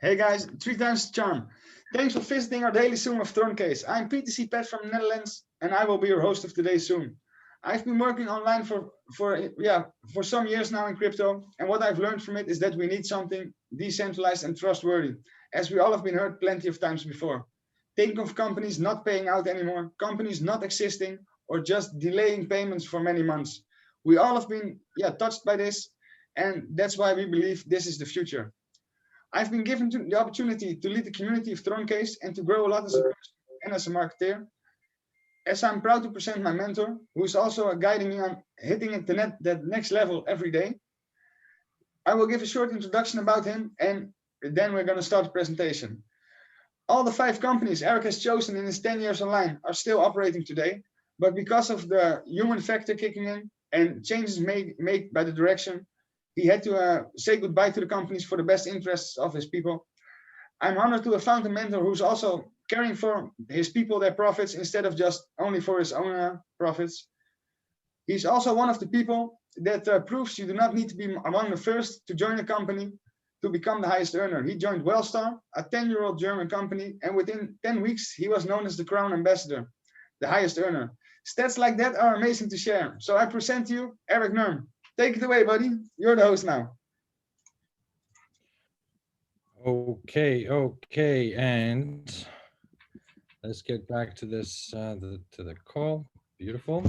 Hey guys, 3 times charm. Thanks for visiting our daily Zoom of Troncase. I'm PTC Pat from the Netherlands, and I will be your host of today's Zoom. I've been working online for some years now in crypto, and what I've learned from it is that we need something decentralized and trustworthy, as we all have been heard plenty of times before. Think of companies not paying out anymore, companies not existing, or just delaying payments for many months. We all have been touched by this, and that's why we believe this is the future. I've been given the opportunity to lead the community of Troncase and to grow a lot as a person and as a marketer. As I'm proud to present my mentor, who is also guiding me on hitting that next level every day. I will give a short introduction about him, and then we're going to start the presentation. All the 5 companies Eric has chosen in his 10 years online are still operating today, but because of the human factor kicking in and changes made by the direction, he had to say goodbye to the companies for the best interests of his people. I'm honored to have found a mentor who's also caring for his people, their profits, instead of just only for his own profits. He's also one of the people that proves you do not need to be among the first to join a company to become the highest earner. He joined Wellstar, a 10-year-old German company, and within 10 weeks, he was known as the Crown Ambassador, the highest earner. Stats like that are amazing to share. So I present to you Eric Nurm. Take it away, buddy. You're the host now. Okay, and let's get back to this to the call. Beautiful.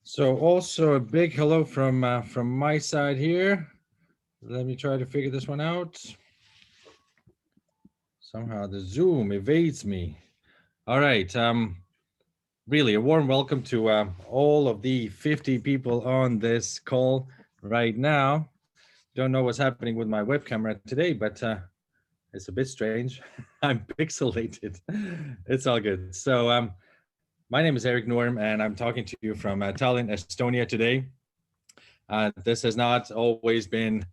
So also a big hello from my side here. Let me try to figure this one out. Somehow the Zoom evades me. All right. Really a warm welcome to all of the 50 people on this call right now. Don't know what's happening with my web camera today, but it's a bit strange. I'm pixelated. It's all good. So my name is Eric Nurm, and I'm talking to you from Tallinn, Estonia today. This has not always been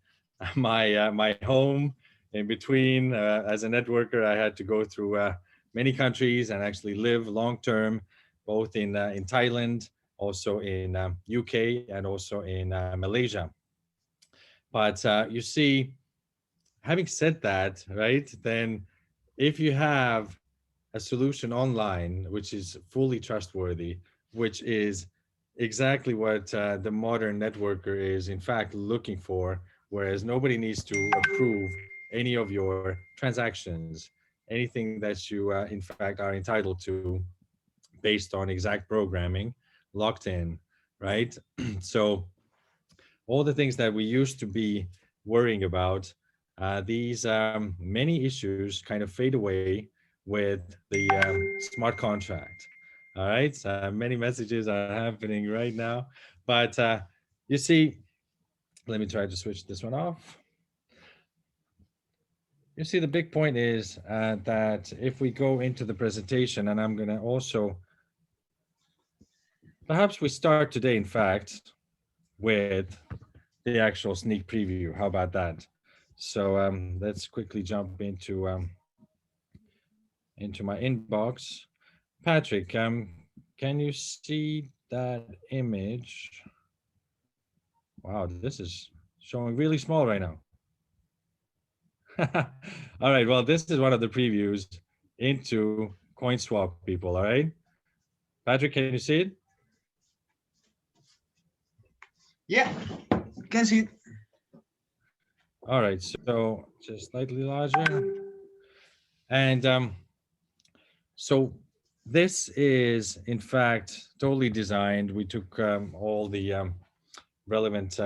my home. In between, as a networker, I had to go through many countries and actually live long-term, both in Thailand, also in UK, and also in Malaysia. But you see, having said that, right, then if you have a solution online which is fully trustworthy, which is exactly what the modern networker is in fact looking for, whereas nobody needs to approve any of your transactions, anything that you in fact are entitled to based on exact programming, locked in, right? So all the things that we used to be worrying about, these many issues kind of fade away with the smart contract. All right, many messages are happening right now, but you see, let me try to switch this one off. You see, the big point is that if we go into the presentation, and I'm going to also, perhaps we start today, in fact, with the actual sneak preview. How about that? So let's quickly jump into my inbox. Patrick, can you see that image? Wow, this is showing really small right now. All right, well, this is one of the previews into CoinSwap, people, all right? Patrick, can you see it? Yeah, can see it. All right, so just slightly larger. And so this is, in fact, totally designed. We took all the relevant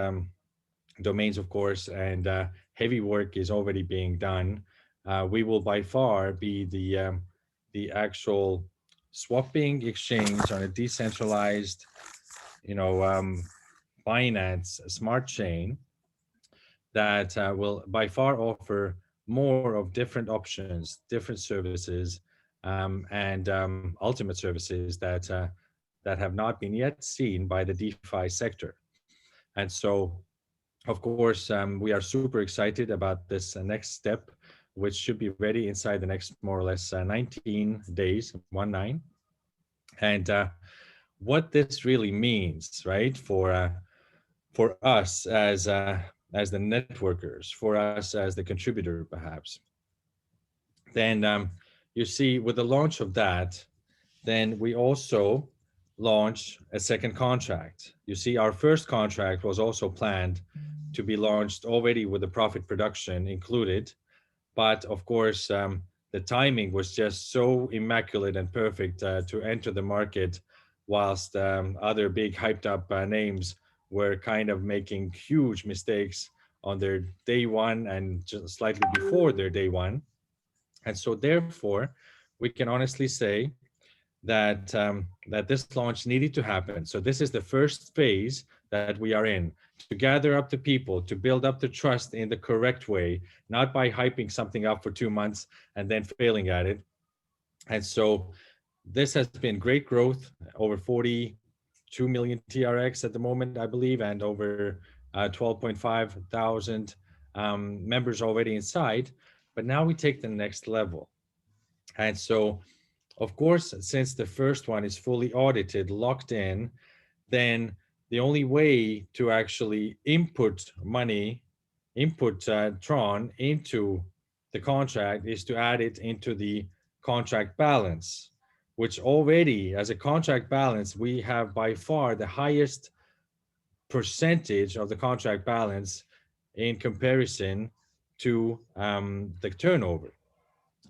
domains, of course, and heavy work is already being done. We will by far be the actual swapping exchange on a decentralized, Binance smart chain that will by far offer more of different options, different services, and ultimate services that have not been yet seen by the DeFi sector. And so, of course, we are super excited about this next step, which should be ready inside the next more or less 19 days, 19. And what this really means, right, for us as as the networkers, for us as the contributor, perhaps. Then you see with the launch of that, then we also launch a second contract. You see, our first contract was also planned to be launched already with the profit production included. But of course, the timing was just so immaculate and perfect to enter the market, whilst other big hyped up names were kind of making huge mistakes on their day one and just slightly before their day one. And so therefore, we can honestly say that that this launch needed to happen. So this is the first phase that we are in, to gather up the people, to build up the trust in the correct way, not by hyping something up for 2 months and then failing at it. And so this has been great growth, over 42 million TRX at the moment, I believe, and over 12.5 thousand members already inside. But now we take the next level. And so, of course, since the first one is fully audited, locked in, then the only way to actually input money, input Tron into the contract is to add it into the contract balance, which already, as a contract balance, we have by far the highest percentage of the contract balance in comparison to the turnover.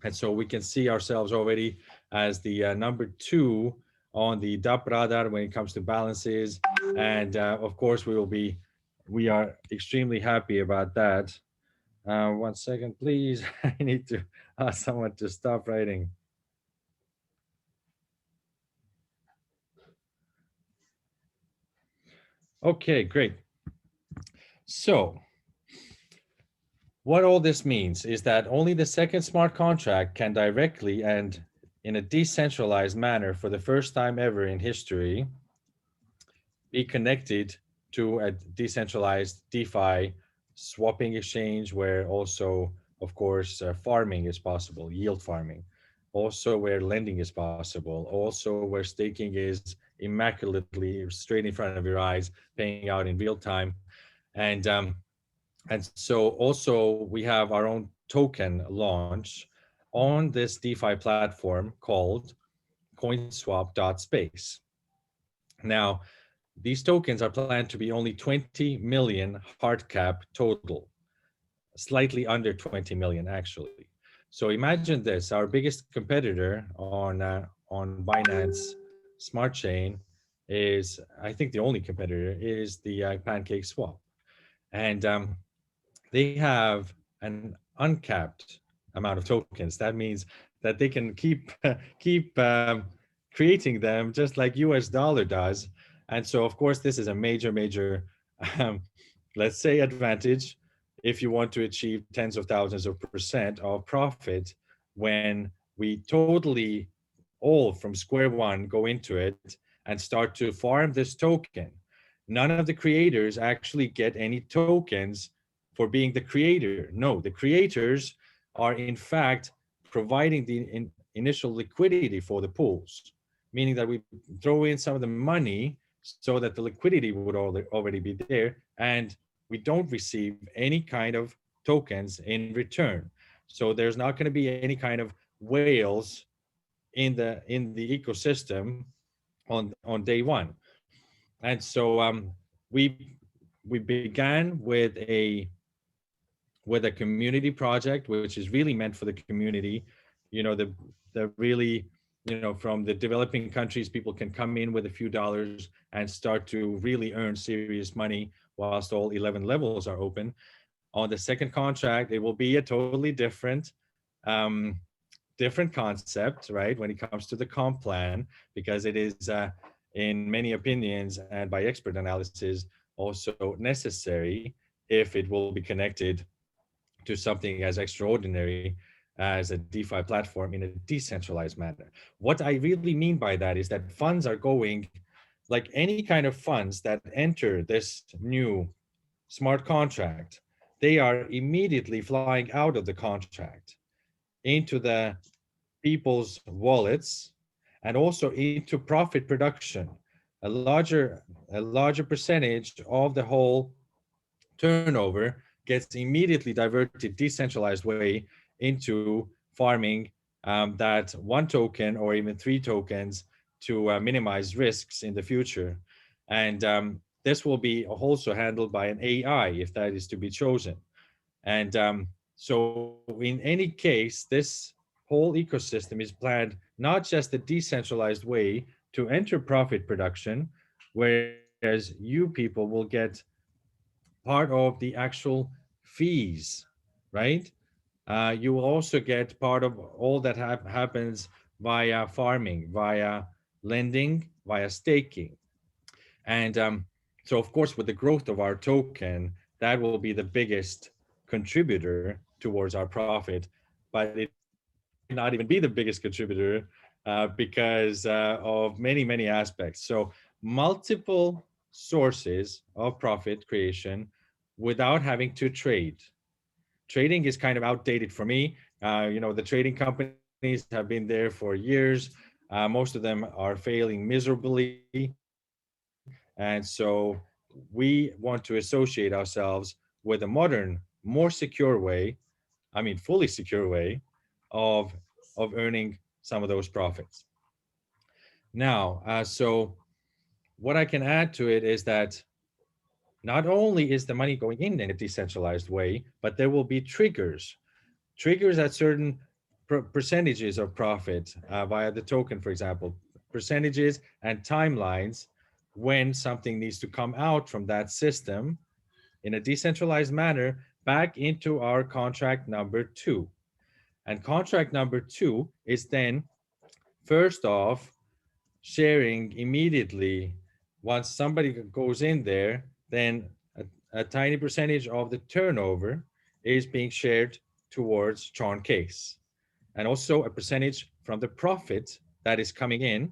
And so we can see ourselves already as the number 2 on the DAP radar when it comes to balances. And of course, we are extremely happy about that. 1 second, please. I need to ask someone to stop writing. Okay, great. So what all this means is that only the second smart contract can directly and in a decentralized manner for the first time ever in history be connected to a decentralized DeFi swapping exchange where also, of course, farming is possible, yield farming, also where lending is possible, also where staking is immaculately straight in front of your eyes, paying out in real time. And so also we have our own token launch on this DeFi platform called coinswap.space. Now, these tokens are planned to be only 20 million hard cap total, slightly under 20 million actually. So imagine this: our biggest competitor on Binance Smart Chain is, I think, the only competitor is the Pancake Swap, and they have an uncapped amount of tokens. That means that they can keep creating them just like US dollar does. And so, of course, this is a major, um, let's say, advantage if you want to achieve tens of thousands of percent of profit when we totally all from square one go into it and start to farm this token. None of the creators actually get any tokens for being the creator. No, the creators are in fact providing the initial liquidity for the pools, meaning that we throw in some of the money so that the liquidity would already be there, and we don't receive any kind of tokens in return. So there's not going to be any kind of whales in the ecosystem on day one. And so we began with a community project, which is really meant for the community. You know, the really, you know, from the developing countries, people can come in with a few dollars and start to really earn serious money whilst all 11 levels are open. On the second contract, it will be a totally um, different concept, right? When it comes to the comp plan, because it is, in many opinions and by expert analysis, also necessary if it will be connected to something as extraordinary as a DeFi platform in a decentralized manner. What I really mean by that is that funds are going, like any kind of funds that enter this new smart contract, they are immediately flying out of the contract into the people's wallets and also into profit production. A larger percentage of the whole turnover gets immediately diverted decentralized way into farming that one token or even three tokens to minimize risks in the future. And this will be also handled by an AI if that is to be chosen. And so in any case, this whole ecosystem is planned not just a decentralized way to enter profit production, whereas you people will get part of the actual fees, right? You will also get part of all that happens via farming, via lending, via staking. And so, of course, with the growth of our token, that will be the biggest contributor towards our profit. But it might not even be the biggest contributor because of many, many aspects. So, multiple sources of profit creation without having to trade. Trading is kind of outdated for me. The trading companies have been there for years. Most of them are failing miserably. And so we want to associate ourselves with a modern, more secure way, I mean, fully secure way of, of earning some of those profits. Now, so what I can add to it is that not only is the money going in a decentralized way, but there will be triggers at certain percentages of profit via the token, for example, percentages and timelines when something needs to come out from that system in a decentralized manner back into our contract number two. And contract number two is then, first off, sharing immediately. Once somebody goes in there, then a tiny percentage of the turnover is being shared towards Troncase. And also a percentage from the profit that is coming in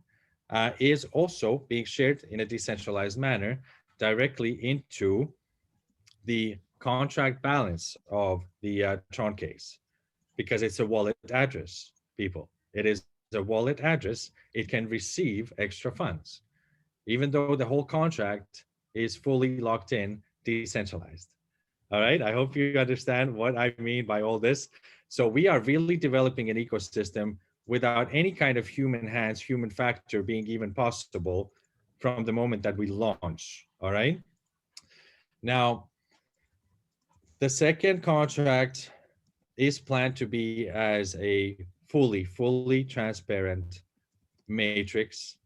is also being shared in a decentralized manner directly into the contract balance of the Troncase, because it's a wallet address, people. It is a wallet address. It can receive extra funds, even though the whole contract is fully locked in, decentralized. All right. I hope you understand what I mean by all this. So we are really developing an ecosystem without any kind of human hands, human factor being even possible from the moment that we launch. All right. Now, the second contract is planned to be as a fully transparent matrix.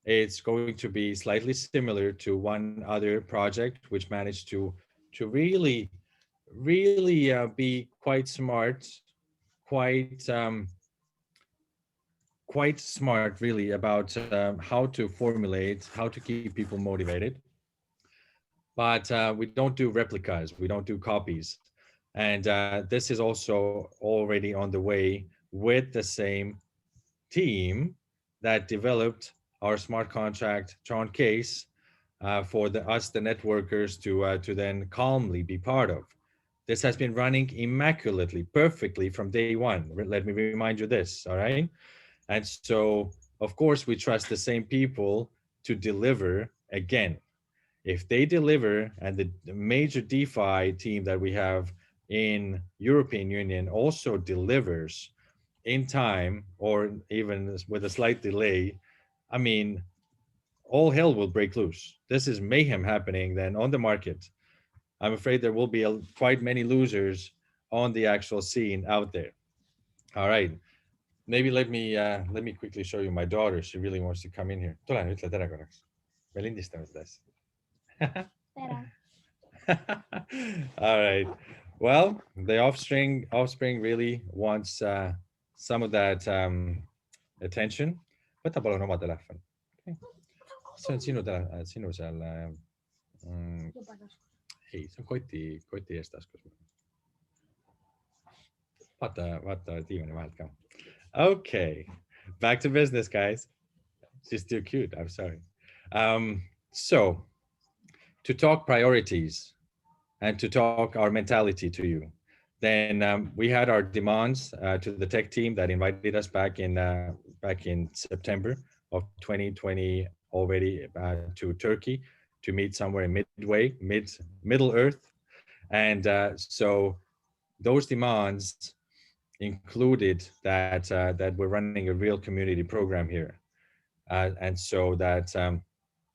It's going to be slightly similar to one other project which managed to really be quite smart, quite quite smart really about how to formulate, how to keep people motivated. But we don't do replicas, we don't do copies, and this is also already on the way with the same team that developed our smart contract Troncase for the networkers to then calmly be part of. This has been running immaculately, perfectly from day one. Let me remind you this, all right? And so, of course, we trust the same people to deliver again. If they deliver, and the major DeFi team that we have in European Union also delivers in time or even with a slight delay, I mean, all hell will break loose. This is mayhem happening then on the market. I'm afraid there will be quite many losers on the actual scene out there. All right. Maybe let me quickly show you my daughter. She really wants to come in here. Tule ütle tere korraks. Me lindistame seda asja. Tere. All right. Well, the offspring really wants some of that attention. Võta palun oma telefon. Okay. See on sinu seal ei, see on koti ees taskus. Vaata diivani vahelt ka. Okay, back to business, guys. She's too cute. I'm sorry. So, to talk priorities and to talk our mentality to you, then we had our demands to the tech team that invited us back in September of 2020 already to Turkey to meet somewhere in Middle Earth, And so those demands included that we're running a real community program here, and so that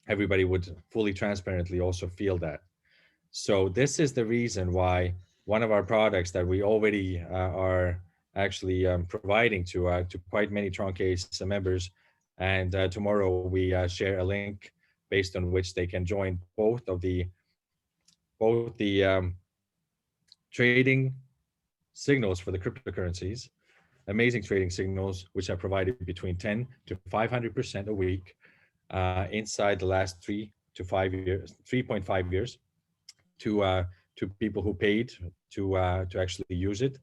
everybody would fully transparently also feel that. So this is the reason why one of our products that we already are actually providing to quite many Troncase members, and tomorrow we share a link based on which they can join both the trading signals for the cryptocurrencies, amazing trading signals which are provided between 10 to 500% a week inside the last 3 to 5 years, 3.5 years, to people who paid to actually use it,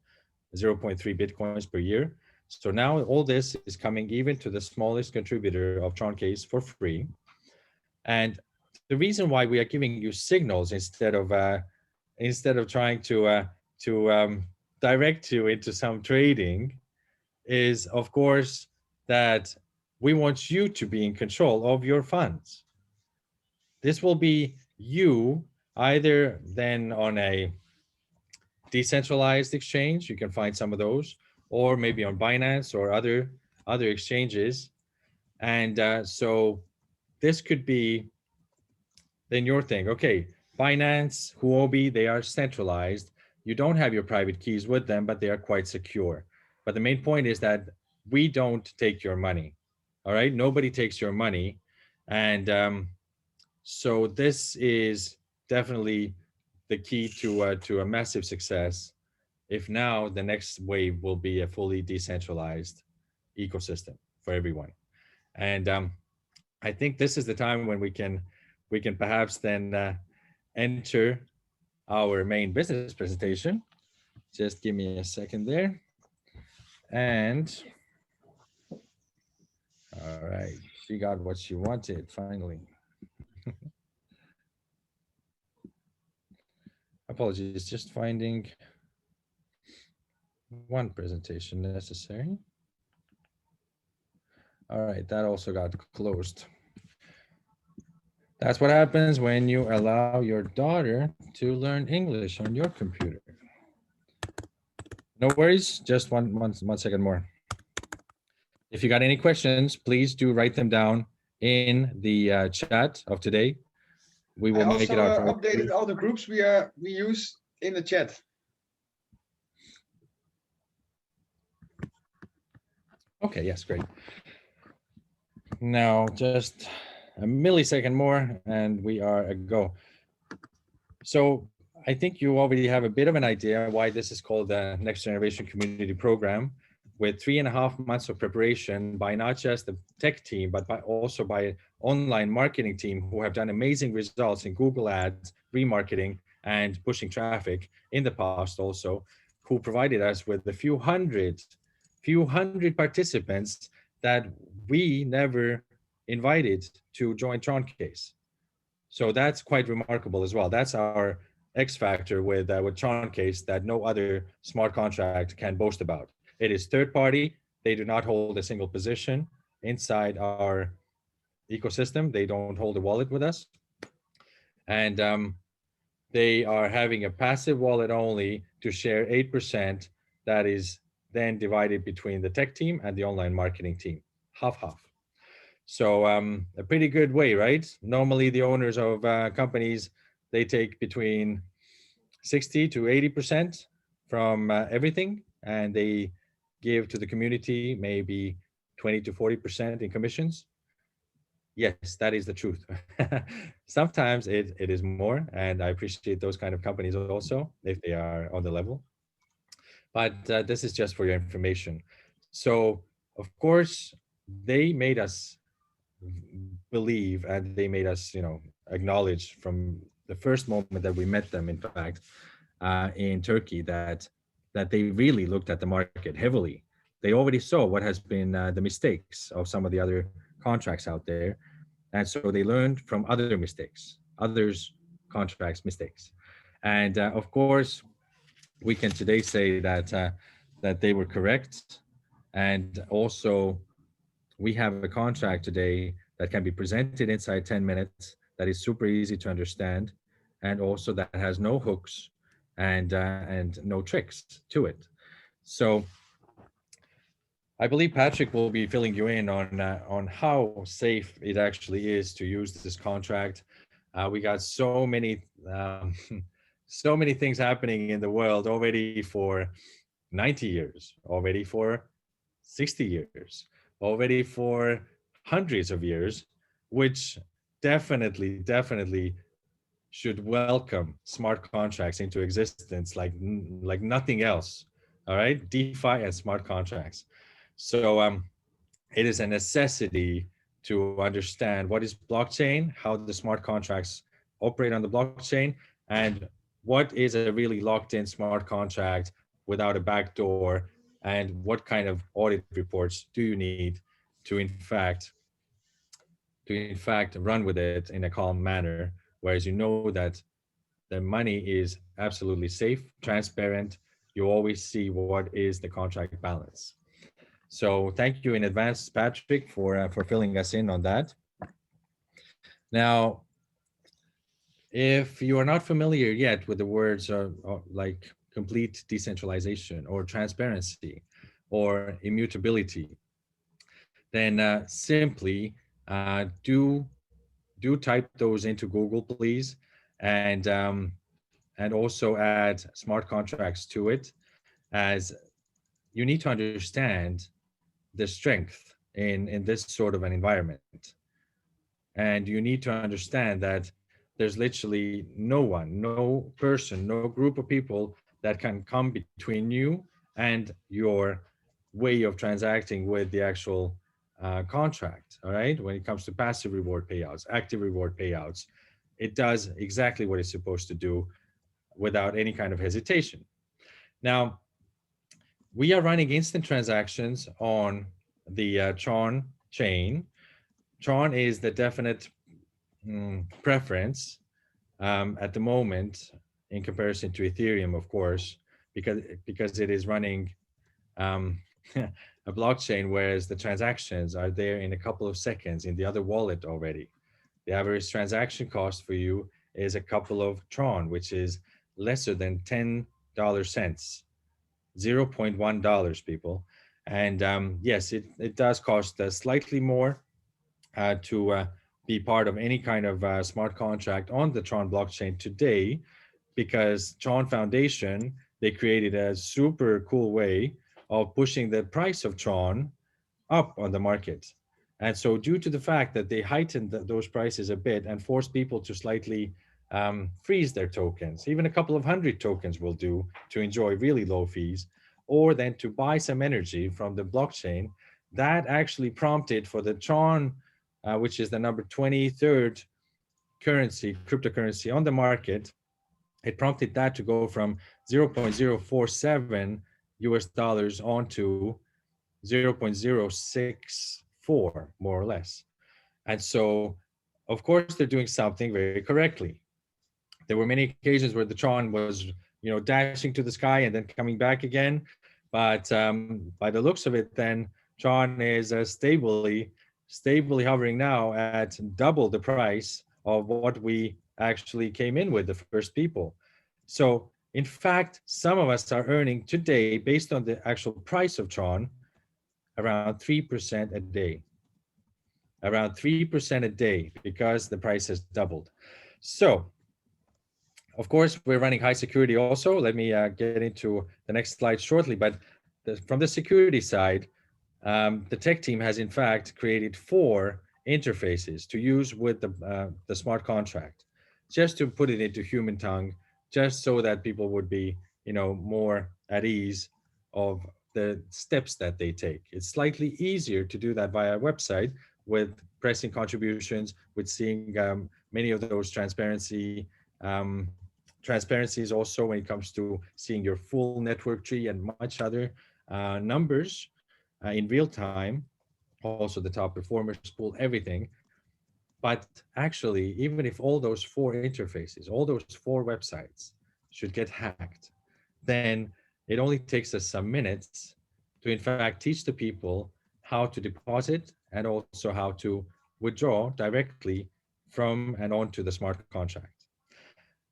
0.3 bitcoins per year. So now all this is coming even to the smallest contributor of Troncase for free. And the reason why we are giving you signals instead of trying to direct you into some trading is, of course, that we want you to be in control of your funds. This will be you either then on a decentralized exchange, you can find some of those, or maybe on Binance or other exchanges. And so this could be then your thing. Okay, Binance, Huobi, they are centralized. You don't have your private keys with them, but they are quite secure. But the main point is that we don't take your money. All right, nobody takes your money, and so this is definitely the key to a massive success. If now the next wave will be a fully decentralized ecosystem for everyone, and I think this is the time when we can perhaps then enter our main business presentation. Just give me a second there. And all right, she got what she wanted finally. Apologies, just finding one presentation necessary. All right, that also got closed. That's what happens when you allow your daughter to learn English on your computer. No worries, just one second more. If you got any questions, please do write them down in the chat of today. We will make it out. I also updated all the groups we use in the chat. Okay, yes, great. Now just a millisecond more and we are a go. So I think you already have a bit of an idea why this is called the Next Generation Community Program, with 3.5 months of preparation by not just the tech team, but also by online marketing team who have done amazing results in Google Ads, remarketing, and pushing traffic in the past also, who provided us with a few hundred participants that we never invited to join Troncase. So that's quite remarkable as well. That's our X factor with Troncase that no other smart contract can boast about. It is third party. They do not hold a single position inside our ecosystem. They don't hold a wallet with us. And they are having a passive wallet only to share 8% that is then divided between the tech team and the online marketing team, half. So a pretty good way, right? Normally the owners of companies, they take between 60 to 80% from everything, and they give to the community maybe 20 to 40% in commissions. Yes, that is the truth. Sometimes it is more, and I appreciate those kind of companies also if they are on the level. But this is just for your information. So of course, they made us believe, and they made us, acknowledge from the first moment that we met them, in fact, in Turkey, that they really looked at the market heavily. They already saw what has been the mistakes of some of the other contracts out there, and so they learned from other mistakes, others' contracts mistakes, and of course, we can today say that they were correct, and also we have a contract today that can be presented inside 10 minutes, that is super easy to understand, and also that has no hooks, and no tricks to it. So I believe Patrick will be filling you in on how safe it actually is to use this contract. We got so many so many things happening in the world already for 90 years, already for 60 years, already for hundreds of years, which definitely should welcome smart contracts into existence like nothing else. All right, DeFi and smart contracts. So it is a necessity to understand what is blockchain, how the smart contracts operate on the blockchain, and what is a really locked in smart contract without a backdoor, and what kind of audit reports do you need to in fact run with it in a calm manner, whereas you know that the money is absolutely safe, transparent. You always see what is the contract balance. So thank you in advance, Patrick, for filling us in on that. Now, if you are not familiar yet with the words like complete decentralization or transparency or immutability, then simply do type those into Google, please, and um, and also add smart contracts to it, as you need to understand the strength in this sort of an environment. And you need to understand that there's literally no one, no person, no group of people that can come between you and your way of transacting with the actual contract. All right. When it comes to passive reward payouts, active reward payouts, it does exactly what it's supposed to do without any kind of hesitation. Now, we are running instant transactions on the Tron chain. Tron is the definite preference at the moment in comparison to Ethereum, of course, because it is running um, a blockchain, whereas the transactions are there in a couple of seconds in the other wallet already. The average transaction cost for you is a couple of Tron, which is lesser than $10, $0.1, people. And yes, it does cost slightly more to be part of any kind of smart contract on the Tron blockchain today, because Tron Foundation, they created a super cool way of pushing the price of Tron up on the market. And so, due to the fact that they heightened those prices a bit and forced people to slightly freeze their tokens, even a couple of hundred tokens will do to enjoy really low fees, or then to buy some energy from the blockchain, that actually prompted for the Tron, which is the number 23rd currency, cryptocurrency on the market, it prompted that to go from 0.047 US dollars on to 0.064, more or less. And so, of course, they're doing something very correctly. There were many occasions where the Tron was, dashing to the sky and then coming back again. But by the looks of it, then Tron is stably hovering now at double the price of what we actually came in with, the first people. So, in fact, some of us are earning today, based on the actual price of Tron, around 3% a day. Around 3% a day, because the price has doubled. So, of course, we're running high security also. Let me get into the next slide shortly. But from the security side, the tech team has in fact created 4 interfaces to use with the smart contract, just to put it into human tongue, just so that people would be, more at ease of the steps that they take. It's slightly easier to do that via a website with pressing contributions, with seeing many of those transparencies also when it comes to seeing your full network tree and much other numbers in real time, also the top performers pool, everything. But actually, even if all those 4 interfaces, all those 4 websites should get hacked, then it only takes us some minutes to in fact teach the people how to deposit and also how to withdraw directly from and onto the smart contract.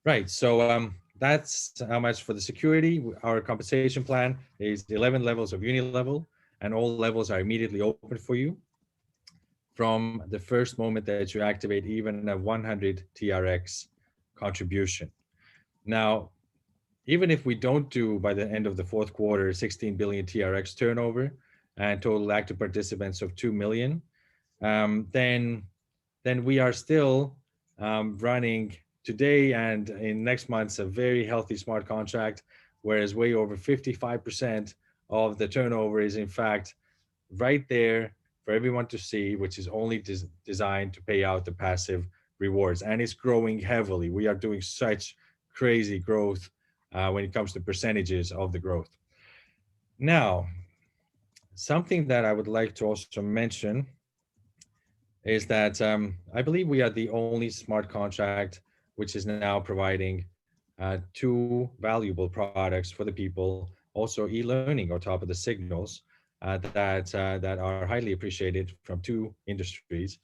Right. So that's how much for the security. Our compensation plan is 11 levels of uni-level, and all levels are immediately open for you from the first moment that you activate even a 100 TRX contribution. Now, even if we don't do by the end of the fourth quarter 16 billion TRX turnover and total active participants of 2 million, then we are still running today and in next month's a very healthy smart contract, whereas way over 55% of the turnover is in fact right there for everyone to see, which is only designed to pay out the passive rewards, and it's growing heavily. We are doing such crazy growth when it comes to percentages of the growth. Now, something that I would like to also mention is that I believe we are the only smart contract which is now providing two valuable products for the people, also e-learning on top of the signals that are highly appreciated from two industries.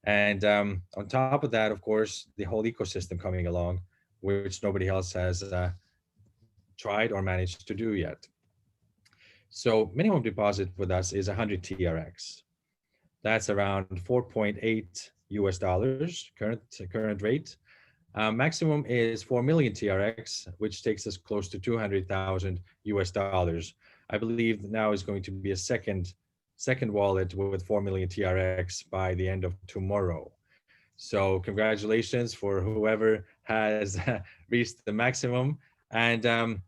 And on top of that, of course, the whole ecosystem coming along, which nobody else has tried or managed to do yet. So minimum deposit with us is 100 TRX. That's around 4.8 US dollars current rate. Maximum is 4 million TRX, which takes us close to 200,000 US dollars. I believe now is going to be a second wallet with 4 million TRX by the end of tomorrow. So congratulations for whoever has reached the maximum. And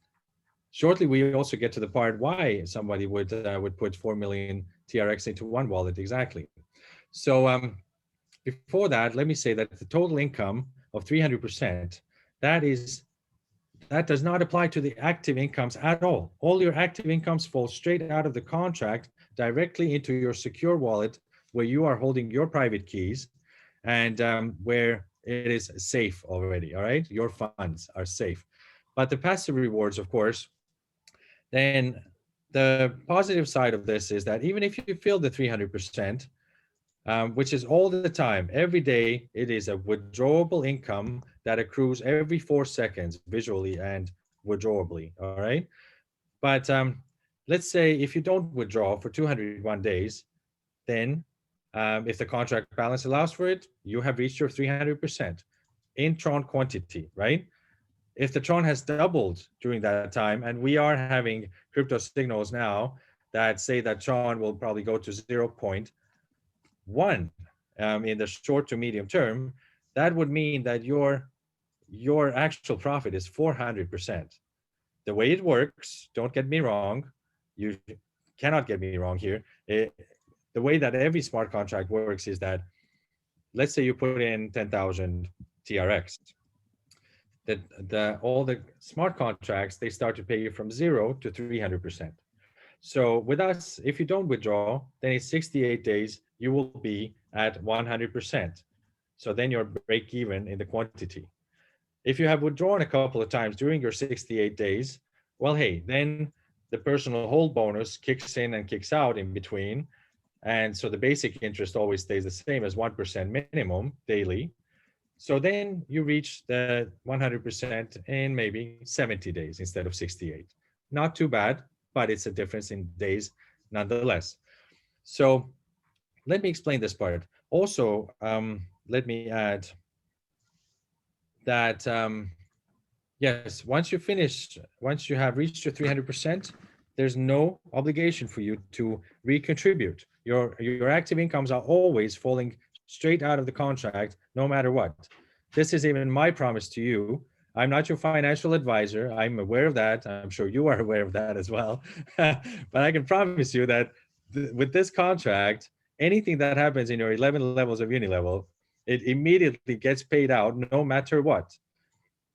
shortly we also get to the part why somebody would put 4 million TRX into one wallet exactly. So before that, let me say that the total income of 300%, that does not apply to the active incomes at all. All your active incomes fall straight out of the contract directly into your secure wallet where you are holding your private keys and where it is safe already, all right? Your funds are safe. But the passive rewards, of course, then the positive side of this is that even if you feel the 300%, which is all the time, every day, it is a withdrawable income that accrues every 4 seconds visually and withdrawably, all right? But let's say if you don't withdraw for 201 days, then if the contract balance allows for it, you have reached your 300% in Tron quantity, right? If the Tron has doubled during that time, and we are having crypto signals now that say that Tron will probably go to 0.1 in the short to medium term, that would mean that your actual profit is 400%. The way it works, don't get me wrong, you cannot get me wrong here. The way that every smart contract works is that, let's say you put in 10,000 TRX. All the smart contracts, they start to pay you from 0 to 300%. So with us, if you don't withdraw, then in 68 days, you will be at 100%. So then you're break even in the quantity. If you have withdrawn a couple of times during your 68 days, well, hey, then the personal hold bonus kicks in and kicks out in between. And so the basic interest always stays the same as 1% minimum daily. So then you reach the 100% in maybe 70 days instead of 68. Not too bad, but it's a difference in days nonetheless. So let me explain this part. Also, let me add that, yes, once you have reached your 300%, there's no obligation for you to recontribute. Your active incomes are always falling straight out of the contract, no matter what. This is even my promise to you. I'm not your financial advisor. I'm aware of that. I'm sure you are aware of that as well. But I can promise you that with this contract, anything that happens in your 11 levels of uni-level, it immediately gets paid out no matter what.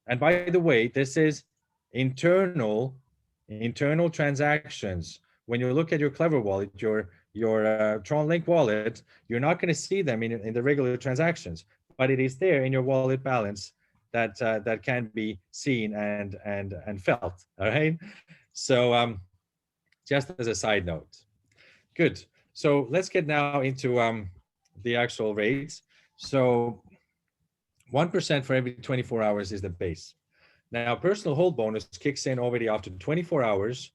And by the way, this is internal transactions. When you look at your Clever wallet, your Tron Link wallet, you're not going to see them in the regular transactions, but it is there in your wallet balance that can be seen and felt. All right. So just as a side note. Good. So let's get now into the actual rates. So 1% for every 24 hours is the base. Now, personal hold bonus kicks in already after 24 hours.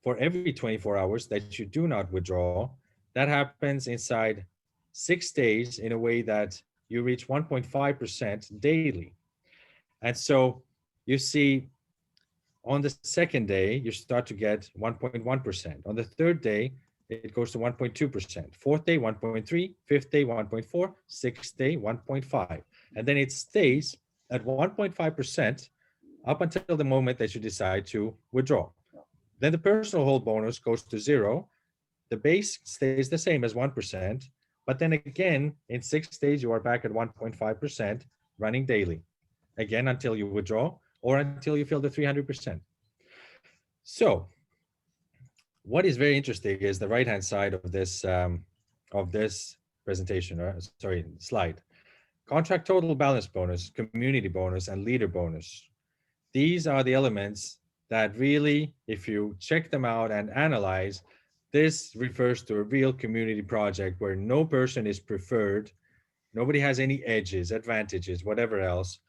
For every 24 hours that you do not withdraw, that happens inside 6 days in a way that you reach 1.5% daily. And so you see on the second day, you start to get 1.1%. On the third day, it goes to 1.2%. Fourth day, 1.3, fifth day, 1.4, sixth day, 1.5. And then it stays at 1.5% up until the moment that you decide to withdraw. Then the personal hold bonus goes to 0. The base stays the same as 1%, but then again, in 6 days, you are back at 1.5% running daily, again, until you withdraw or until you fill the 300%. So what is very interesting is the right-hand side of this presentation, or sorry, slide. Contract total balance bonus, community bonus, and leader bonus. These are the elements that really, if you check them out and analyze, this refers to a real community project where no person is preferred, nobody has any edges, advantages, whatever else.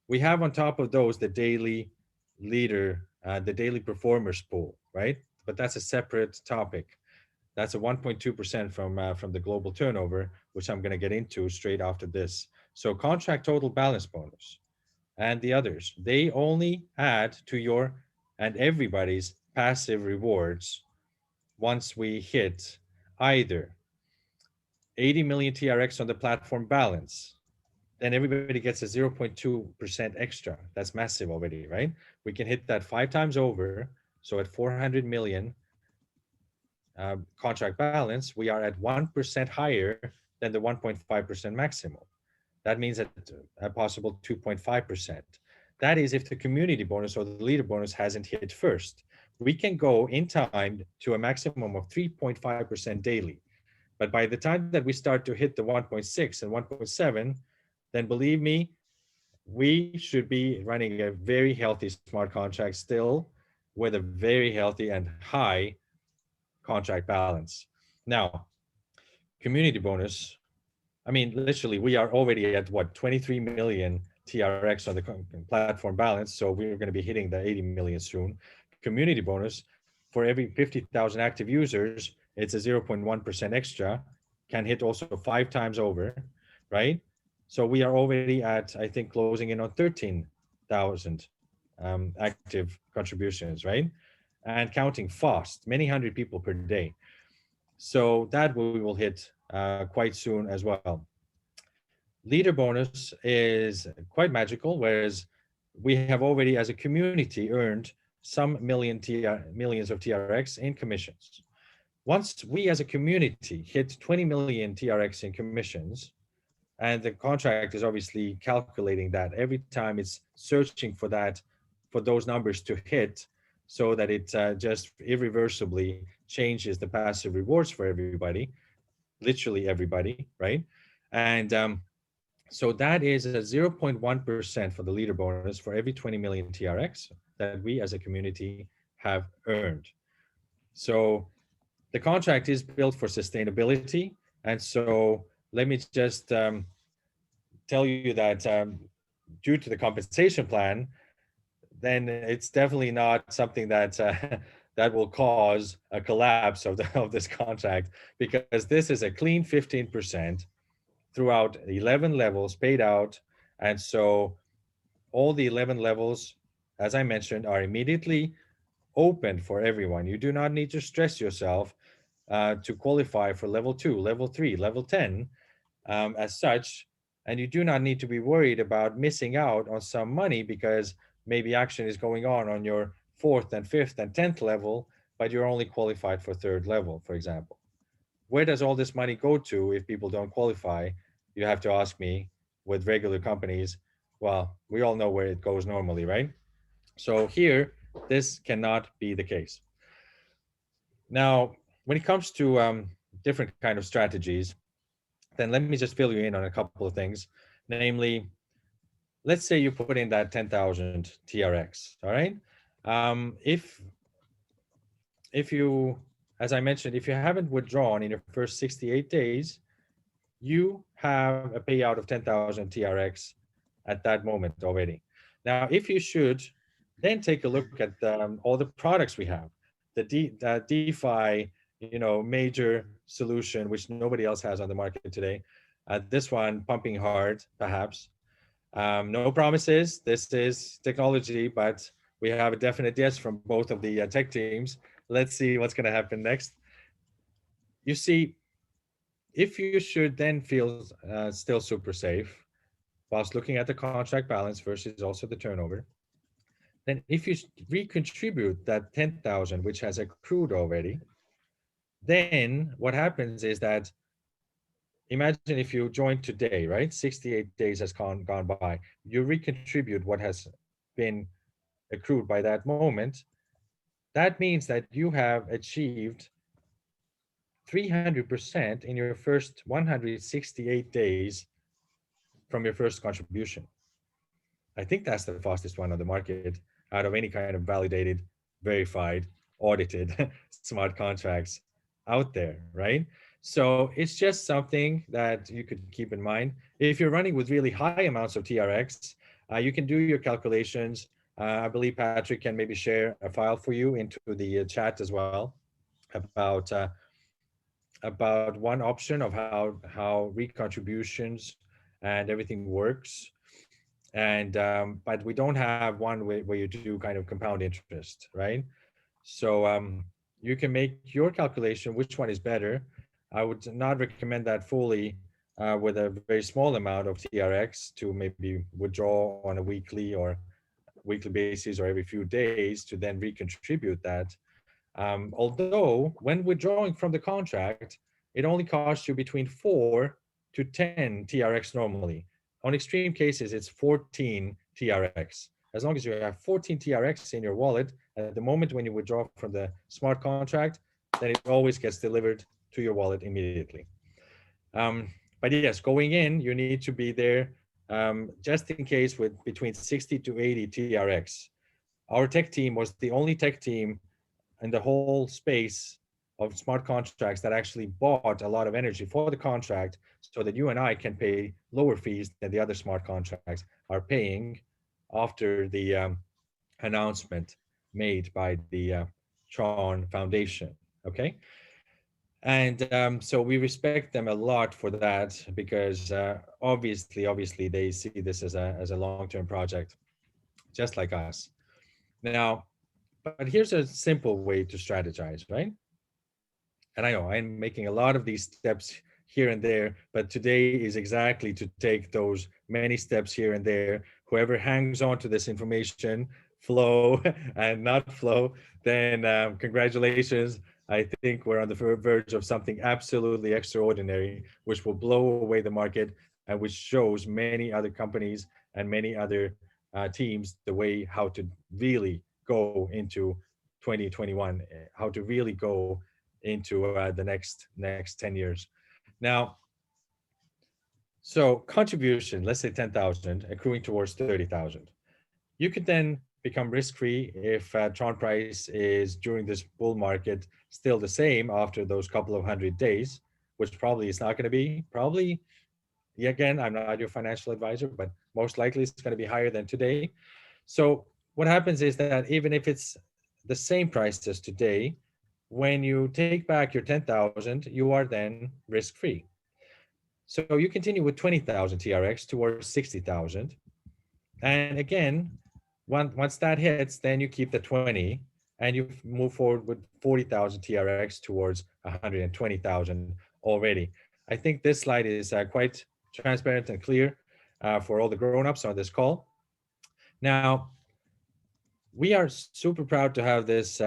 We have on top of those the daily leader, the daily performers pool, right? But that's a separate topic. That's a 1.2% from the global turnover, which I'm going to get into straight after this. So contract total balance bonus and the others, they only add to your and everybody's passive rewards once we hit either 80 million TRX on the platform balance, then everybody gets a 0.2% extra. That's massive already, right? We can hit that 5 times over. So at 400 million contract balance, we are at 1% higher than the 1.5% maximum. That means that a possible 2.5%. That is if the community bonus or the leader bonus hasn't hit first. We can go in time to a maximum of 3.5% daily. But by the time that we start to hit the 1.6 and 1.7, then believe me, we should be running a very healthy smart contract still with a very healthy and high contract balance. Now, community bonus, I mean, literally, we are already at what, 23 million TRX on the platform balance. So we're going to be hitting the 80 million soon. Community bonus, for every 50,000 active users, it's a 0.1% extra, can hit also 5 times over, right? So we are already at, I think, closing in on 13,000 active contributions, right? And counting fast, many hundred people per day. So that we will hit quite soon as well. Leader bonus is quite magical, whereas we have already, as a community, earned some millions of TRX in commissions. Once we as a community hit 20 million TRX in commissions, and the contract is obviously calculating that every time it's searching for that, for those numbers to hit, so that it just irreversibly changes the passive rewards for everybody, literally everybody, right? And so that is a 0.1% for the leader bonus for every 20 million TRX that we as a community have earned. So the contract is built for sustainability. And so let me just tell you that due to the compensation plan, then it's definitely not something that that will cause a collapse of this contract, because this is a clean 15% throughout 11 levels paid out. And so all the 11 levels, as I mentioned, are immediately open for everyone. You do not need to stress yourself to qualify for level 2, level 3, level 10 as such. And you do not need to be worried about missing out on some money because maybe action is going on your 4th and 5th and 10th level, but you're only qualified for 3rd level, for example. Where does all this money go to if people don't qualify? You have to ask me. With regular companies, well, we all know where it goes normally, right? So here, this cannot be the case. Now, when it comes to different kind of strategies, then let me just fill you in on a couple of things. Namely, let's say you put in that 10,000 TRX, all right? If you, as I mentioned, if you haven't withdrawn in your first 68 days, you have a payout of 10,000 TRX at that moment already. Now, if you should, then take a look at all the products we have, the DeFi, major solution, which nobody else has on the market today. This one pumping hard, perhaps. No promises. This is technology, but we have a definite yes from both of the tech teams. Let's see what's going to happen next. You see, if you should then feel still super safe, whilst looking at the contract balance versus also the turnover, then if you recontribute that 10,000, which has accrued already, then what happens is that, imagine if you joined today, right? 68 days has gone by. You recontribute what has been accrued by that moment. That means that you have achieved 300% in your first 168 days from your first contribution. I think that's the fastest one on the market out of any kind of validated, verified, audited smart contracts out there, right? So it's just something that you could keep in mind. If you're running with really high amounts of TRX, you can do your calculations. I believe Patrick can maybe share a file for you into the chat as well about one option of how recontributions and everything works. And but we don't have one where you do kind of compound interest, right? So you can make your calculation which one is better. I would not recommend that fully with a very small amount of TRX to maybe withdraw on a weekly basis or every few days to then recontribute that. Although when withdrawing from the contract, it only costs you between 4 to 10 TRX normally. On extreme cases, it's 14 TRX. As long as you have 14 TRX in your wallet, at the moment when you withdraw from the smart contract, then it always gets delivered to your wallet immediately. But yes, going in, you need to be there just in case with between 60 to 80 TRX. Our tech team was the only tech team in the whole space of smart contracts that actually bought a lot of energy for the contract so that you and I can pay lower fees than the other smart contracts are paying after the announcement made by the Tron Foundation, okay? And so we respect them a lot for that because obviously they see this as a long-term project, just like us. Now, but here's a simple way to strategize, right? And I know I'm making a lot of these steps here and there, but today is exactly to take those many steps here and there. Whoever hangs on to this information, flow and not flow, then congratulations. I think we're on the verge of something absolutely extraordinary, which will blow away the market and which shows many other companies and many other teams the way how to really go into 2021, how to really go into the next 10 years. Now, so contribution, let's say 10,000, accruing towards 30,000. You could then become risk-free if Tron price is during this bull market still the same after those couple of 100 days, which probably is not going to be. Probably, again, I'm not your financial advisor, but most likely it's going to be higher than today. So what happens is that even if it's the same price as today, when you take back your 10,000, you are then risk-free. So you continue with 20,000 TRX towards 60,000. And again, once that hits, then you keep the 20 and you move forward with 40,000 TRX towards 120,000 already. I think this slide is quite transparent and clear for all the grown-ups on this call. Now, we are super proud to have this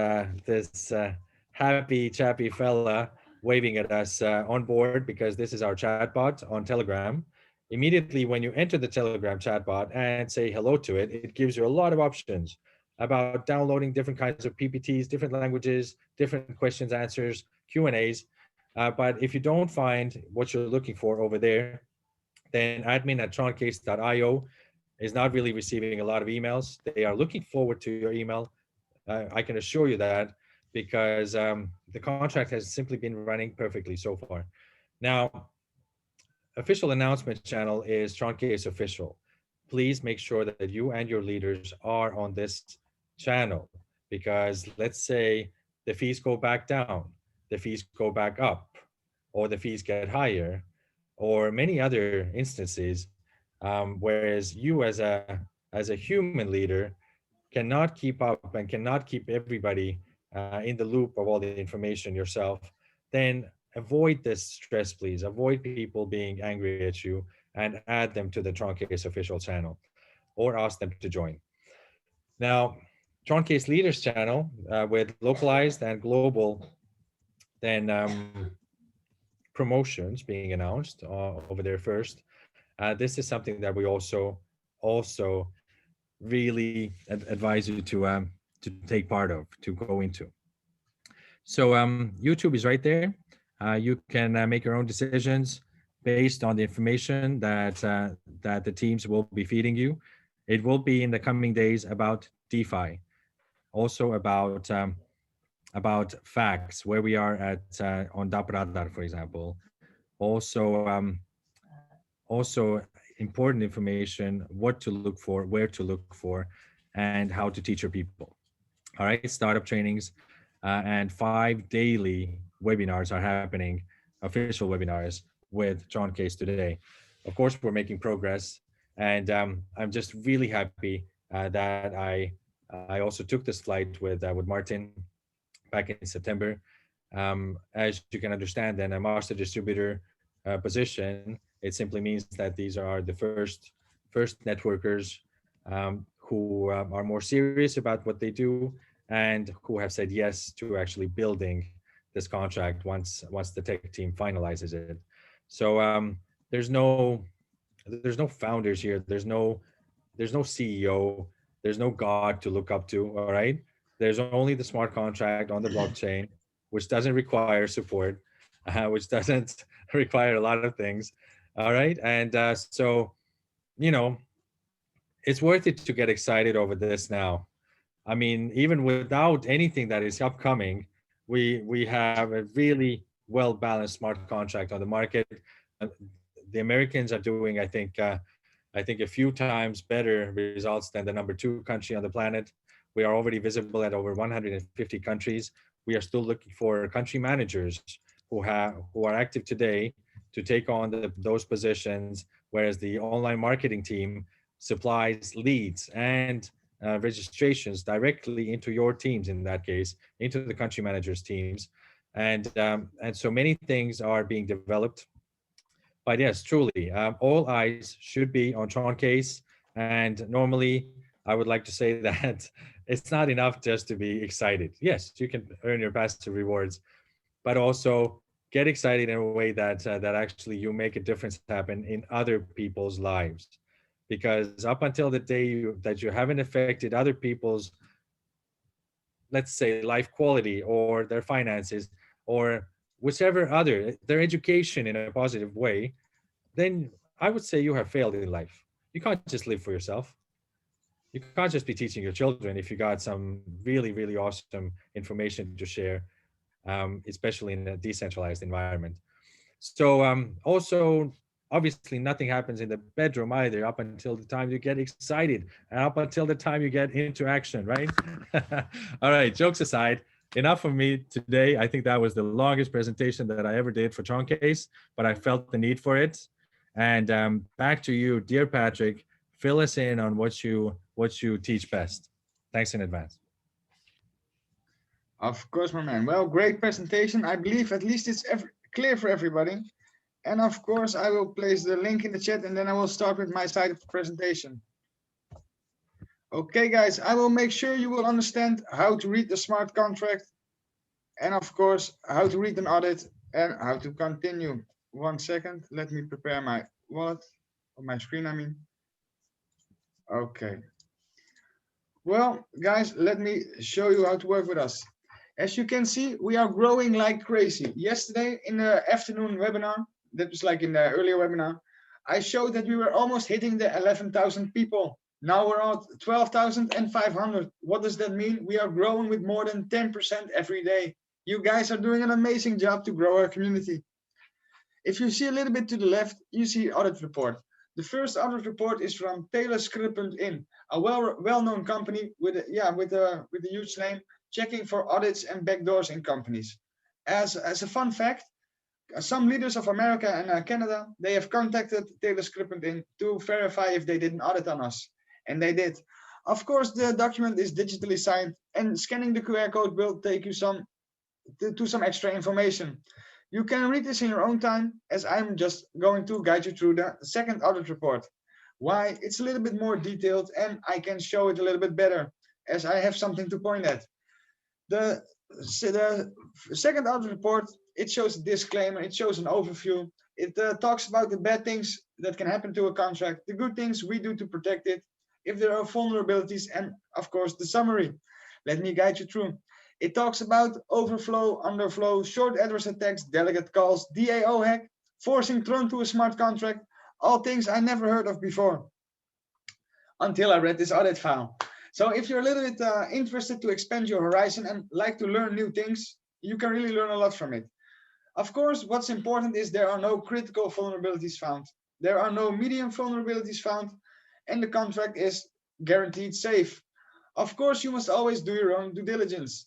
happy chappy fella waving at us on board because this is our chatbot on Telegram. Immediately when you enter the Telegram chatbot and say hello to it, it gives you a lot of options about downloading different kinds of PPTs, different languages, different questions, answers, Q&As. But if you don't find what you're looking for over there, then admin@troncase.io is not really receiving a lot of emails. They are looking forward to your email. I can assure you that because the contract has simply been running perfectly so far. Now, official announcement channel is Troncase Official. please make sure that you and your leaders are on this channel, because let's say the fees go back down, the fees go back up, or the fees get higher, or many other instances, whereas you as a human leader cannot keep up and cannot keep everybody in the loop of all the information yourself, then avoid this stress, please. Avoid people being angry at you and add them to the Troncase official channel or ask them to join. Now, Troncase Leaders channel with localized and global then promotions being announced over there first. This is something that we also really advise you to take part of, to go into. So YouTube is right there. You can make your own decisions based on the information that the teams will be feeding you. It will be in the coming days about DeFi, also about facts, where we are at on DAP Radar, for example. Also important information, what to look for, where to look for, and how to teach your people. All right, startup trainings and 5 daily webinars are happening, official webinars with Troncase today. Of course, we're making progress, and I'm just really happy that I also took this flight with Martin back in September. As you can understand, then a master distributor position, it simply means that these are the first networkers who are more serious about what they do and who have said yes to actually building this contract once the tech team finalizes it. So there's no founders here. There's no CEO. There's no God to look up to. All right. There's only the smart contract on the blockchain, which doesn't require support, which doesn't require a lot of things. All right. And so, you know, it's worth it to get excited over this now. I mean, even without anything that is upcoming, we have a really well balanced smart contract on the market. Uh, The Americans are doing, I think a few times better results than the number 2 country on the planet. We are already visible at over 150 countries. We are still looking for country managers who are active today to take on those positions, whereas the online marketing team supplies leads and registrations directly into your teams, in that case, into the country managers teams, and so many things are being developed. But yes, truly, all eyes should be on Troncase. And normally, I would like to say that it's not enough just to be excited. Yes, you can earn your passive rewards, but also get excited in a way that actually you make a difference happen in other people's lives. Because up until the day that you haven't affected other people's, let's say, life quality or their finances or whichever other, their education in a positive way, then I would say you have failed in life. You can't just live for yourself. You can't just be teaching your children if you got some really, really awesome information to share, especially in a decentralized environment. So also, obviously, nothing happens in the bedroom either up until the time you get excited and up until the time you get into action, right? All right, jokes aside, enough of me today. I think that was the longest presentation that I ever did for Troncase, but I felt the need for it. And back to you, dear Patrick. Fill us in on what you teach best. Thanks in advance. Of course, my man. Well, great presentation. I believe at least it's clear for everybody. And of course, I will place the link in the chat and then I will start with my side of the presentation. Okay, guys, I will make sure you will understand how to read the smart contract and of course, how to read an audit and how to continue. 1 second, let me prepare my wallet, or my screen, I mean. Okay. Well, guys, let me show you how to work with us. As you can see, we are growing like crazy. Yesterday in the afternoon webinar, that was like in the earlier webinar, I showed that we were almost hitting the 11,000 people. Now we're at 12,500. What does that mean? We are growing with more than 10% every day. You guys are doing an amazing job to grow our community. If you see a little bit to the left, you see Audit Report. The first audit report is from Taylor in, a well-known company with a huge name, checking for audits and backdoors in companies. As a fun fact, some leaders of America and Canada, they have contacted Taylor in to verify if they did an audit on us, and they did. Of course, the document is digitally signed, and scanning the QR code will take you to some extra information. You can read this in your own time, as I'm just going to guide you through the second audit report. Why? It's a little bit more detailed, and I can show it a little bit better, as I have something to point at. The second audit report, it shows a disclaimer, it shows an overview, it talks about the bad things that can happen to a contract, the good things we do to protect it, if there are vulnerabilities, and of course the summary. Let me guide you through. It talks about overflow, underflow, short address attacks, delegate calls, DAO hack, forcing Tron to a smart contract, all things I never heard of before until I read this audit file. So if you're a little bit interested to expand your horizon and like to learn new things, you can really learn a lot from it. Of course, what's important is there are no critical vulnerabilities found. There are no medium vulnerabilities found, and the contract is guaranteed safe. Of course, you must always do your own due diligence.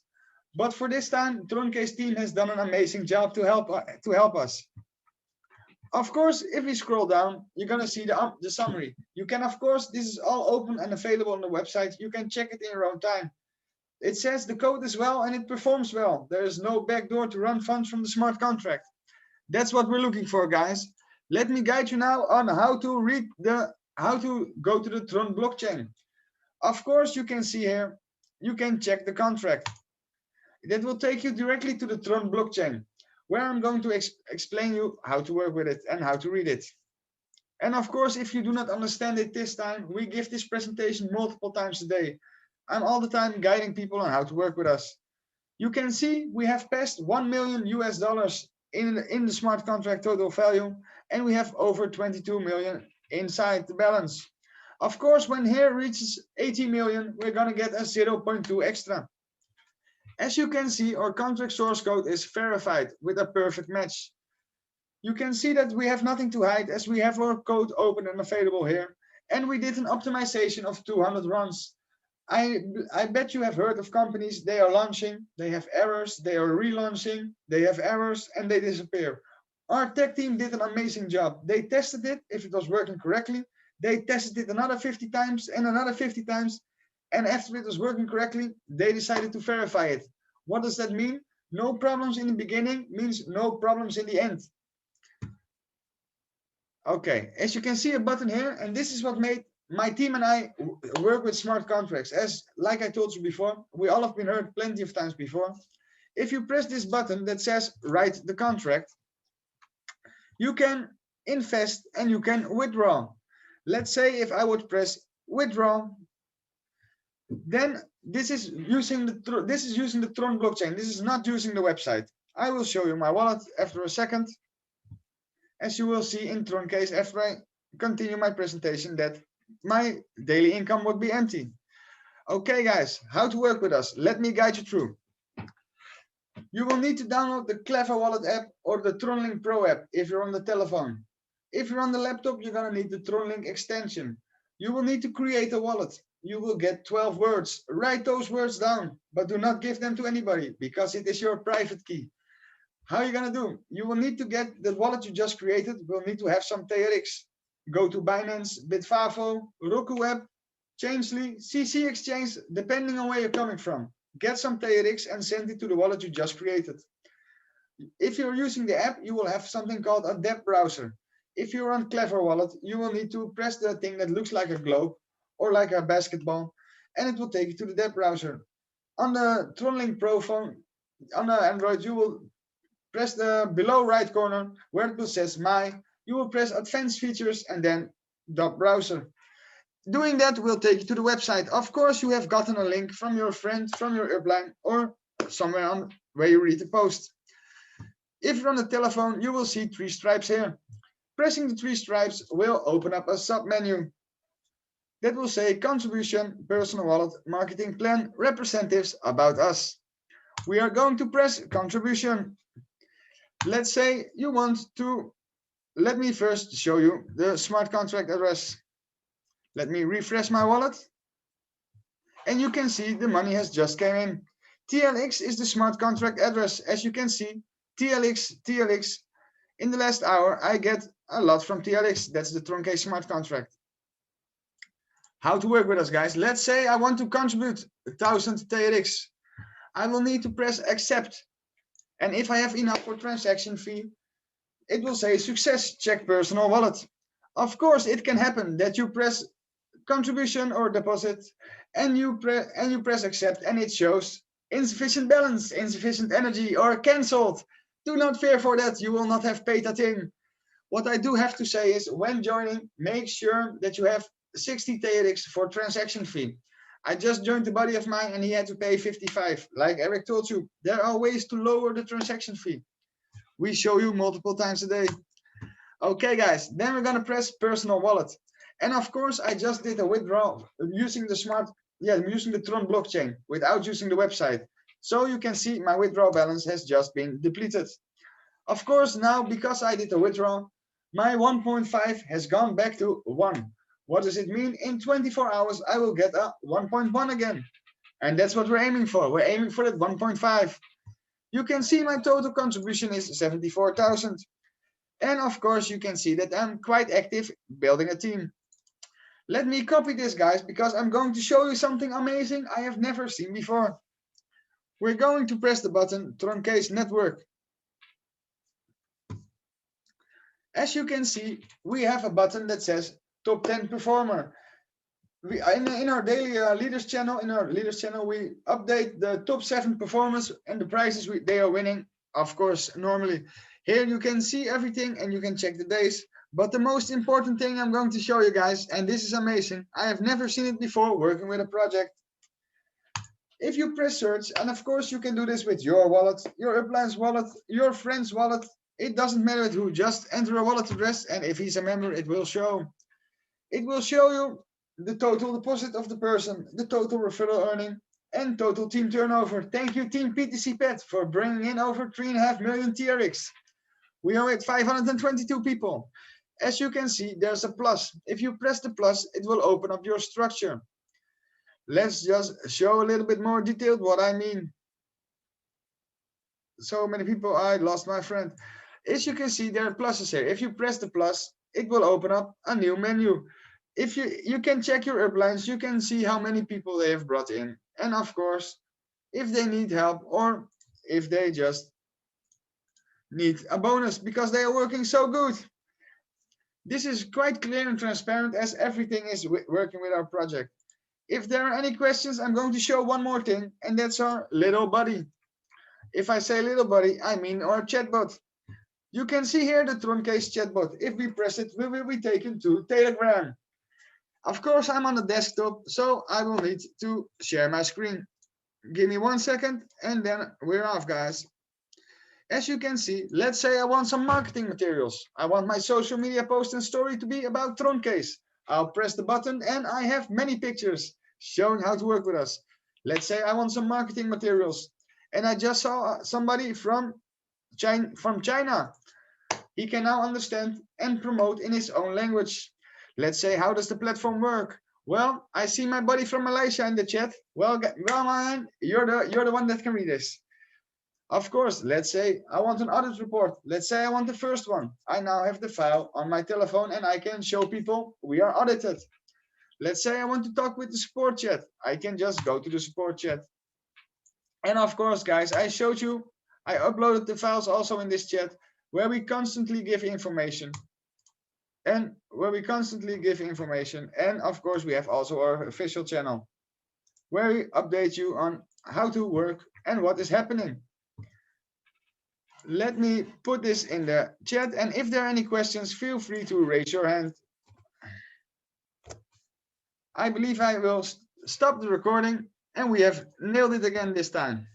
But for this time, Troncase team has done an amazing job to help us. Of course, if we scroll down, you're gonna see the summary. You can, of course, this is all open and available on the website. You can check it in your own time. It says the code is well and it performs well. There is no backdoor to run funds from the smart contract. That's what we're looking for, guys. Let me guide you now on how to go to the Tron blockchain. Of course, you can see here, you can check the contract. That will take you directly to the Tron blockchain, where I'm going to explain you how to work with it and how to read it. And of course, if you do not understand it this time, we give this presentation multiple times a day. I'm all the time guiding people on how to work with us. You can see we have passed $1 million in the smart contract total value, and we have over 22 million inside the balance. Of course, when here reaches 80 million, we're gonna get a 0.2 extra. As you can see, our contract source code is verified with a perfect match. You can see that we have nothing to hide, as we have our code open and available here, and we did an optimization of 200 runs. I bet you have heard of companies, they are launching, they have errors, they are relaunching, they have errors, and they disappear. Our tech team did an amazing job. They tested it, if it was working correctly. They tested it another 50 times and another 50 times. And after it was working correctly, they decided to verify it. What does that mean? No problems in the beginning means no problems in the end. Okay, as you can see a button here, and this is what made my team and I work with smart contracts. As like I told you before, we all have been heard plenty of times before. If you press this button that says write the contract, you can invest and you can withdraw. Let's say if I would press withdraw, then this is using the Tron blockchain. This is not using the website. I will show you my wallet after a second. As you will see in Troncase, after I continue my presentation, that my daily income would be empty. Okay, guys, how to work with us? Let me guide you through. You will need to download the Clever Wallet app or the TronLink Pro app if you're on the telephone. If you're on the laptop, you're gonna need the TronLink extension. You will need to create a wallet. You will get 12 words. Write those words down, but do not give them to anybody because it is your private key. How are you gonna do? You will need to get the wallet you just created. Will need to have some TRX. Go to Binance, Bitfavo, Roku app, Changely, CC Exchange, depending on where you're coming from. Get some TRX and send it to the wallet you just created. If you're using the app, you will have something called a deb browser. If you're on Clever Wallet, you will need to press the thing that looks like a globe or like a basketball, and it will take you to the deb browser. On the TronLink Pro phone, on the Android, you will press the below right corner where it will says My. You will press Advanced Features and then the browser. Doing that will take you to the website. Of course, you have gotten a link from your friend, from your upline, or somewhere on where you read the post. If you're on the telephone, you will see 3 stripes here. Pressing the 3 stripes will open up a sub-menu that will say Contribution, Personal Wallet, Marketing Plan, Representatives, About Us. We are going to press Contribution. Let's say you want to let me first show you the smart contract address. Let me refresh my wallet. And you can see the money has just came in. TLX is the smart contract address. As you can see, TLX. In the last hour, I get a lot from TLX. That's the Troncase smart contract. How to work with us, guys? Let's say I want to contribute 1,000 TLX. I will need to press accept. And if I have enough for transaction fee, it will say success, check personal wallet. Of course, it can happen that you press contribution or deposit and you press accept and it shows insufficient balance, insufficient energy, or cancelled. Do not fear for that. You will not have paid a thing. What I do have to say is when joining, make sure that you have 60 TRX for transaction fee. I just joined a buddy of mine and he had to pay 55. Like Eric told you, there are ways to lower the transaction fee. We show you multiple times a day. Okay, guys, then we're gonna press personal wallet. And of course, I just did a withdrawal using the using the Tron blockchain without using the website. So you can see my withdrawal balance has just been depleted. Of course, now because I did a withdrawal, my 1.5 has gone back to 1. What does it mean? In 24 hours, I will get a 1.1 again. And that's what we're aiming for. We're aiming for that 1.5. You can see my total contribution is 74,000. And of course, you can see that I'm quite active building a team. Let me copy this, guys, because I'm going to show you something amazing I have never seen before. We're going to press the button Troncase Network. As you can see, we have a button that says Top 10 Performer. In our daily leaders channel, we update the top 7 performers and the prizes they are winning. Of course, normally here you can see everything and you can check the days. But the most important thing I'm going to show you guys, and this is amazing, I have never seen it before working with a project. If you press search, and of course you can do this with your wallet, your upline's wallet, your friend's wallet, it doesn't matter with who, just enter a wallet address, and if he's a member, it will show. It will show you the total deposit of the person, the total referral earning, and total team turnover. Thank you, Team PTC Pet, for bringing in over 3.5 million TRX. We are at 522 people. As you can see, there's a plus. If you press the plus, it will open up your structure. Let's just show a little bit more detailed what I mean. So many people, I lost my friend. As you can see, there are pluses here. If you press the plus, it will open up a new menu. If you can check your uplines, you can see how many people they have brought in. And of course, if they need help or if they just need a bonus because they are working so good. This is quite clear and transparent as everything is working with our project. If there are any questions, I'm going to show one more thing, and that's our little buddy. If I say little buddy, I mean our chatbot. You can see here the Troncase chatbot. If we press it, we will be taken to Telegram. Of course, I'm on the desktop, so I will need to share my screen. Give me 1 second, and then we're off, guys. As you can see, let's say I want some marketing materials. I want my social media post and story to be about Troncase. I'll press the button and I have many pictures showing how to work with us. Let's say I want some marketing materials. And I just saw somebody from China. He can now understand and promote in his own language. Let's say, how does the platform work? Well, I see my buddy from Malaysia in the chat. Well, man, you're the one that can read this. Of course, let's say I want an audit report. Let's say I want the first one. I now have the file on my telephone and I can show people we are audited. Let's say I want to talk with the support chat. I can just go to the support chat. And of course, guys, I showed you, I uploaded the files also in this chat where we constantly give information. And of course, we have also our official channel where we update you on how to work and what is happening. Let me put this in the chat, and if there are any questions, feel free to raise your hand. I believe I will stop the recording, and we have nailed it again this time.